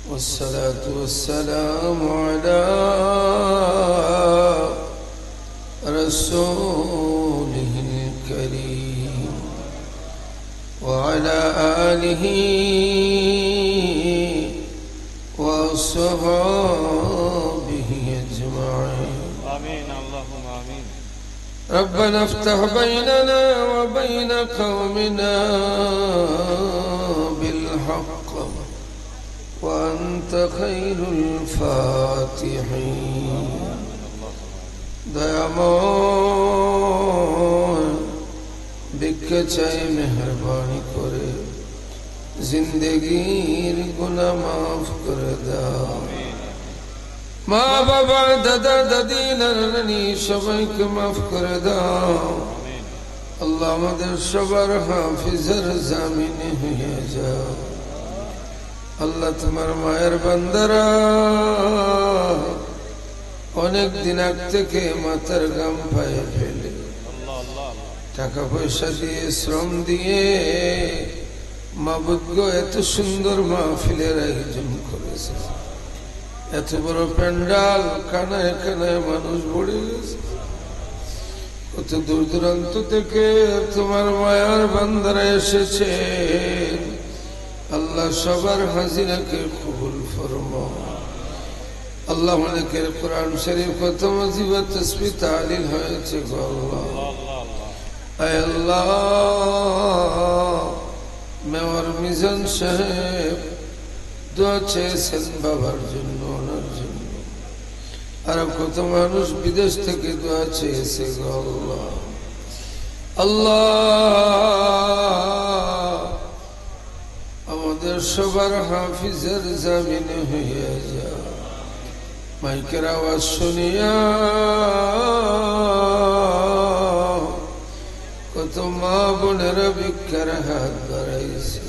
والصلاة والسلام على رسوله الكريم وعلى آله وصحبه أجمعين آمين اللهم آمين. ربنا افتح بيننا وبين قومنا بالحق وأنت خير الفاتحين. দয়াময় ভিক্ষা চাই মেহরবানি করে জিন্দেগীর গুনাহ মাফ করে দাও। মা বাবা দাদা দাদি নানা নানি সবাইকে মাফ করে দাও। আল্লাহ আমাদের সবার হাফিজের জামিনে হয়ে যাও। আল্লাহ তোমার মায়ের বান্দারা অনেক দিন আগ থেকে মাথার গাম পায়ে ফেলে টাকা পয়সা দিয়ে শ্রম দিয়ে মাবুদ গো এত সুন্দর মাহফিলের আয়োজন করেছে, এত বড় প্যান্ডাল, কানায় কানায় মানুষ ভরে গেছে, কত দূর দূরান্ত থেকে তোমার মায়ার বান্দারা এসেছে। আল্লাহ সবার হাজিরাকে কবুল ফরমাও। আল্লাহ অনেকের কোরআন শরীফ খতম ওয়াজিফা তাসবিহ তাহলিল হয়েছে গো আল্লাহ। আয় আল্লাহ, মেয়র মিজান সাহেব দোয়া চেয়েছেন বাবার জন্য, ওনার জন্য। আর কত মানুষ বিদেশ থেকে দোয়া চেয়েছে গো আল্লাহ। আল্লাহ আমাদের সবার হাফিজের জামিনে হইয়া যা। মাইকের আওয়াজ শুনিয়া কত মা বোনেরা ভিক্ষার হাত বাড়াইছে।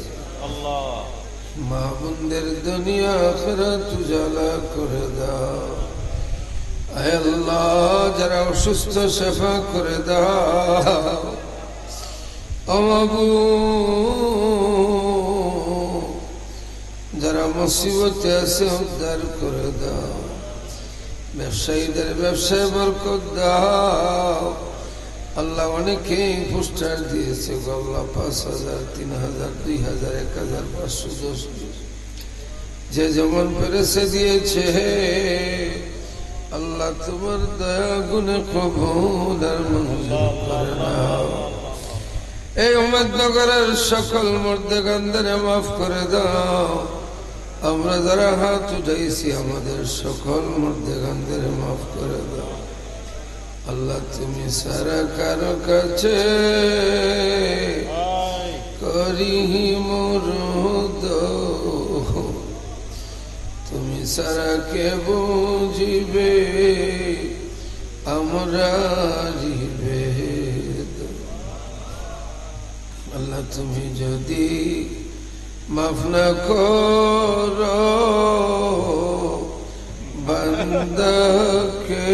মা বোনদের দুনিয়া আখিরাত উজালা করে দাও। আয় আল্লাহ, যারা অসুস্থ সেবা করে দাও। যারা মুসিবতে আছে উদ্ধার করে দাও। ব্যবসায়ীদের ব্যবসায় বরকত দাও। আল্লাহ অনেকেই পোস্টার দিয়েছে গো আল্লাহ, ৫,০০০, ৩,০০০, ২,০০০, ১,৫০০, যে যেমন পেরেছে দিয়েছে। আল্লাহ তোমার দয়া গুণে কবুল আর মঞ্জুর করে নাও। এই উম্মতনগরের সকল মুর্দেগানদের মাফ করে দাও। আমরা যারা হাত উঠাইছি আমাদের সকল মুর্দেগানদের মাফ করে দাও। আল্লাহ তুমি সারা কারো কাছে করি মুরুদ, তুমি সারা কে বুঝিবে আমরা রিবে। আল্লাহ তুমি যদি মাফ না করো বান্দাকে,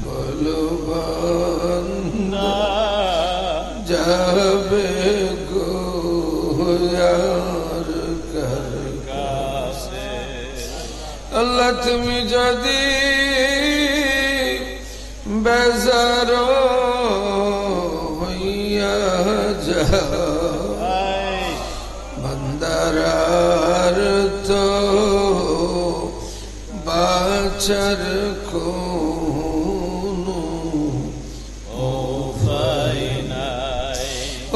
বলো বান্দা যাবে গোয়ার কাছে। আল্লাহ তুমি যদি বেজার হইয়া যাও বান্দারার তো বাচার কোনো উপায় নাই,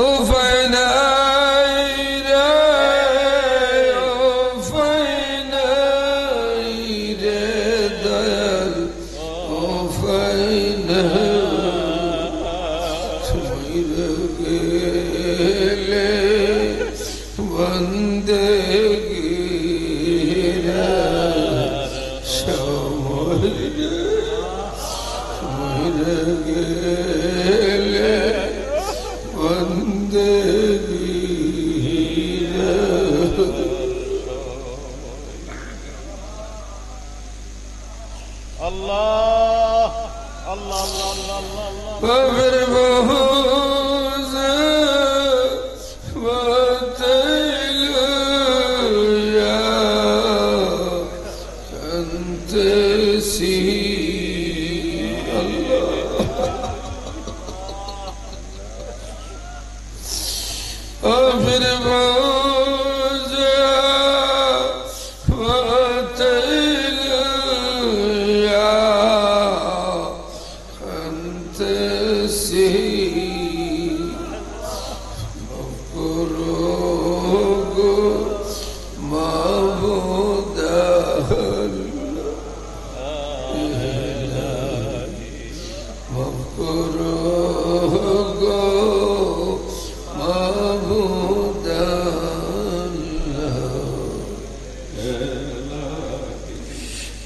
উপায় নাই রে, উপায় নাই রে দয়াল, উপায় নাই। গেলে বন্দেগীরা সময় গেলে বন্দেগীরা। আল্লাহ আল্লাহ আল্লাহ আল্লাহ বাবের বহু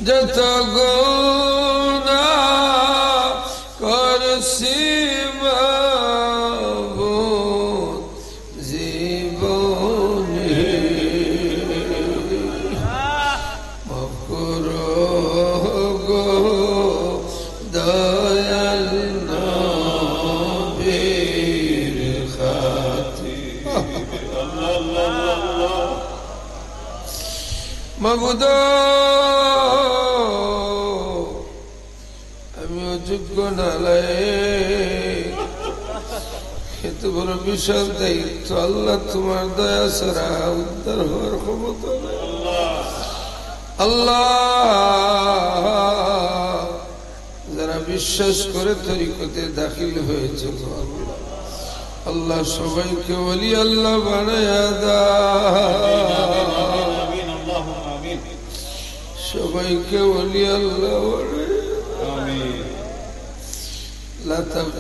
যত গুনাহ করছি মাবুদ জীবনে মাফ করো গো দয়াল নবীর খাতির মাবুদ আমি অযোগ্য নালায়েক এত বড় বিশাল দায়িত্ব আল্লাহ তোমার দয়া ছাড়া উদ্ধার হওয়ার ক্ষমতা নেই আল্লাহ যারা বিশ্বাস করে তরিকতে দাখিল হয়েছে আল্লাহ সবাইকে ওলি আল্লাহ বানায়া দাও সবাইকে ওলি আল্লাহ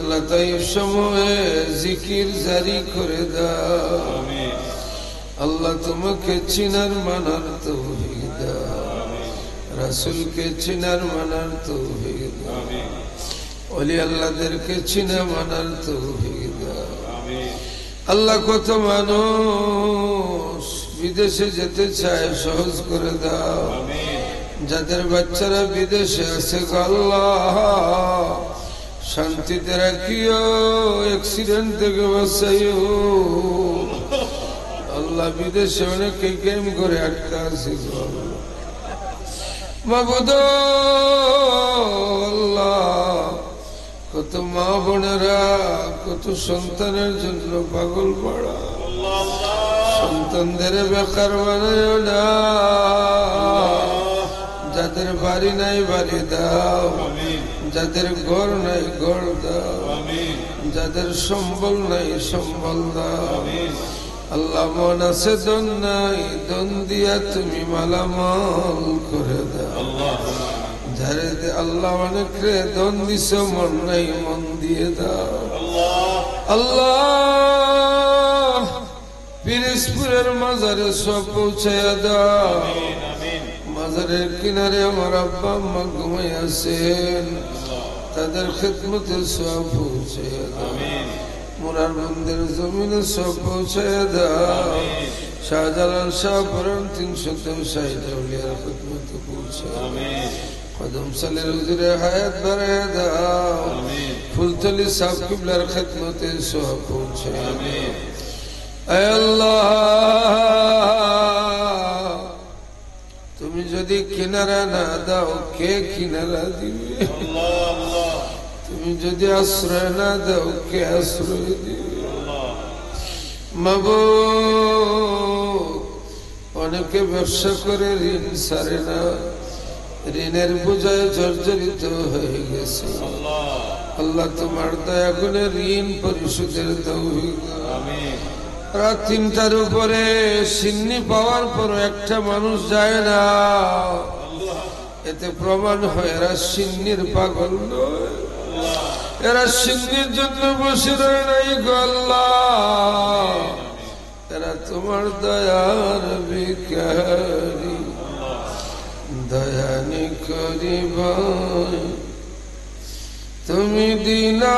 লতাইফ সমূহে জিকির জারি করে দাও আল্লাহ তোমাকে চিনার মানার তৌফিক দাও রাসূলকে চিনার মানার তৌফিক দাও ওলি আল্লাহদেরকে চিনা মানার তৌফিক দাও আল্লাহ কত মানুষ বিদেশে যেতে চায় সহজ করে দাও যাদের বাচ্চারা বিদেশে আছে আল্লাহ শান্তিতে রাখিও অ্যাক্সিডেন্ট থেকে বাঁচাইও আল্লাহ বিদেশে অনেকে গেম করে আটকা আছে মাবুদ আল্লাহ কত মা বোনেরা কত সন্তানের জন্য পাগল পড়া সন্তানদের বেকার বানায় না যাদের বাড়ি নাই বাড়ি দাও যাদের ঘর নাই ঘর দাও যাদের সম্বল নাই সম্বল দাও আল্লাহ মন আছে দন নাই দন দিয়া তুমি মালামাল করে দাও যারে আল্লাহ অনেক রে দন দিছ মন নাই মন দিয়ে দাও আল্লাহ পিরিজপুরের মাজারে সব পৌঁছায়া দাও মাজারের কিনারে আমার আব্বা আম্মা ঘুমাই আছেন তাদের খিদমতে সব পৌঁছায়া দাও মোরার বন্দের জমিনে সব পৌঁছায়া দাও শাহজালাল শাহ পুরান 360 আউলিয়ার খিদমতে পৌঁছায়া কদম সালের হুজুরে হায়াত বাড়ায়া দাও ফুলতলি সাহেব কিবলার খিদমতে সব পৌঁছায়া আয় আল্লাহ তুমি যদি কিনারা না দাও কে কিনারা দিবে তুমি যদি আশ্রয় না দাও কে আশ্রয় দিবে মাবুদ অনেকে ব্যবসা করে ঋণ ছাড়ে না ঋণের বোঝায় জর্জরিত হয়ে গেছে আল্লাহ তোমার দয়া গুণে ঋণ পরিশোধের তৌফিক রাত 3টার উপরে সিন্নি পাওয়ার পর একটা মানুষ যায় না এতে প্রমাণ হয় এরা সিন্নির পাগল নয় এরা সিন্নির জন্য বসে রয় নাই গো আল্লাহ এরা তোমার দয়ার ভিখারি দয়ানি করিবা তুমি দিনা